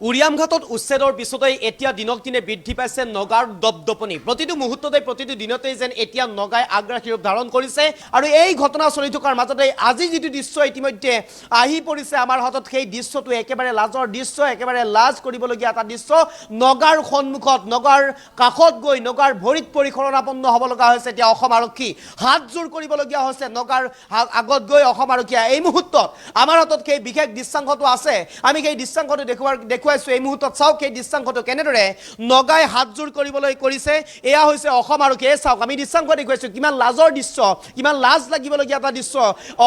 উৰিয়ামঘাটত উচ্ছেদৰ পিছতেই এতিয়া দিনক দিনে বৃদ্ধি পাইছে নগাৰ দপদপনি। প্ৰতিটো মুহূৰ্ততে প্ৰতিটো দিনতেই যেন এতিয়া নগাই আগ্ৰাসী ৰূপ ধাৰণ কৰিছে। আৰু এই ঘটনা চলি থকাৰ মাজতে আজি যিটো দৃশ্য ইতিমধ্যে আহি পৰিছে আমাৰ হাতত, সেই দৃশ্যটো একেবাৰে লাজৰ দৃশ্য, একেবাৰে লাজ কৰিবলগীয়া এটা দৃশ্য। নগাৰ সন্মুখত, নগাৰ কাষত গৈ নগাৰ ভৰিত পৰি শৰণাপন্ন হ'ব লগা হৈছে এতিয়া অসম আৰক্ষী। হাতযোৰ কৰিবলগীয়া হৈছে নগাৰ আগত গৈ অসম আৰক্ষীয়ে। এই মুহূৰ্তত আমাৰ হাতত সেই বিশেষ দৃশ্যাংশটো আছে, আমি সেই দৃশ্যাংশটো দেখুৱাইছোঁ। এই মুহূৰ্তত চাওক সেই দৃশ্যাংশটো কেনেদৰে নগাই হাতযোৰ কৰিবলৈ কৰিছে। এয়া হৈছে অসম আৰক্ষী। চাওক আমি দৃশ্যাংশ দেখুৱাইছোঁ, কিমান লাজৰ দৃশ্য, কিমান লাজ লাগিবলগীয়া এটা দৃশ্য।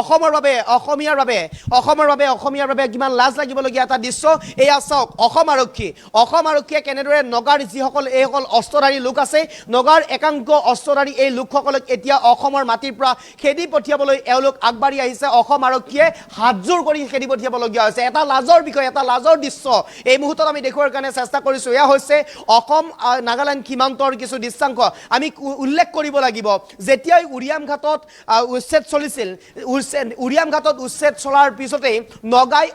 অসমৰ বাবে, অসমীয়াৰ বাবে কিমান লাজ লাগিবলগীয়া এটা দৃশ্য। এয়া চাওক অসম আৰক্ষীয়ে কেনেদৰে নগাৰ যিসকল এইসকল অস্ত্ৰধাৰী লোক আছে, নগাৰ একাংশ অস্ত্ৰধাৰী এই লোকসকলক এতিয়া অসমৰ মাটিৰ পৰা খেদি পঠিয়াবলৈ এওঁলোক আগবাঢ়ি আহিছে। অসম আৰক্ষীয়ে হাতযোৰ কৰি খেদি পঠিয়াবলগীয়া হৈছে। এটা লাজৰ বিষয়, এটা লাজৰ দৃশ্য এই মুহূৰ্তত আমি দেখুৱাৰ কাৰণে চেষ্টা কৰিছোঁ। এয়া হৈছে অসম নাগালেণ্ড সীমান্তৰ কিছু দৃশ্যাংশ। আমি উল্লেখ কৰিব লাগিব, যেতিয়াই উৰিয়ামঘাটত উচ্ছেদ চলিছিল, উৰিয়ামঘাটত উচ্ছেদ চলাৰ পিছতেই নগাই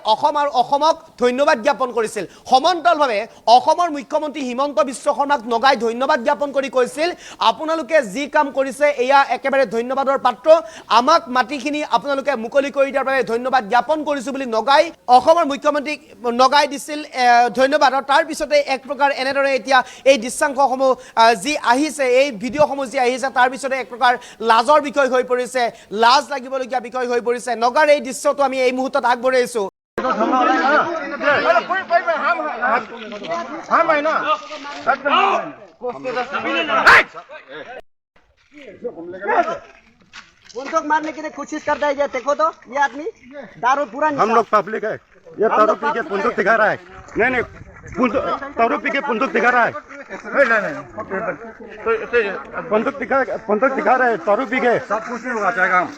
অসমক ধন্যবাদ জ্ঞাপন কৰিছিল। সমান্তৰালভাৱে অসমৰ মুখ্যমন্ত্ৰী হিমন্ত বিশ্ব শৰ্মাক নগাই ধন্যবাদ জ্ঞাপন কৰি কৈছিল, আপোনালোকে যি কাম কৰিছে এয়া একেবাৰে ধন্যবাদৰ পাত্ৰ, আমাক মাটিখিনি আপোনালোকে মুকলি কৰি দিয়াৰ বাবে ধন্যবাদ জ্ঞাপন কৰিছোঁ বুলি নগাই অসমৰ মুখ্যমন্ত্ৰীক নগাই দিছিল ধন্যবাদ। আৰু তাৰপিছতে এক প্ৰকাৰ এনেদৰে এতিয়া এই দৃশ্যাংশসমূহ যি আহিছে, এই ভিডিঅ'সমূহ যি আহিছে, তাৰপিছতে এক প্ৰকাৰ লাজৰ বিষয় হৈ পৰিছে, লাজ লাগিবলগীয়া বিষয় হৈ পৰিছে। নগাৰ এই দৃশ্যটো আমি এই মুহূৰ্তত আগবঢ়াইছোঁ। बंदूक मारने की कोशिश करता है, ये देखो तो ये आदमी दारू पूरा हम लोग पब्लिक है, ये दारू पी के बंदूक दिखा रहा है। नहीं दारू पी के बंदूक दिखा रहा है। नहीं बंदूक दिखा रहा है, दारू पी के सब कुछ नहीं होगा चाहेगा हम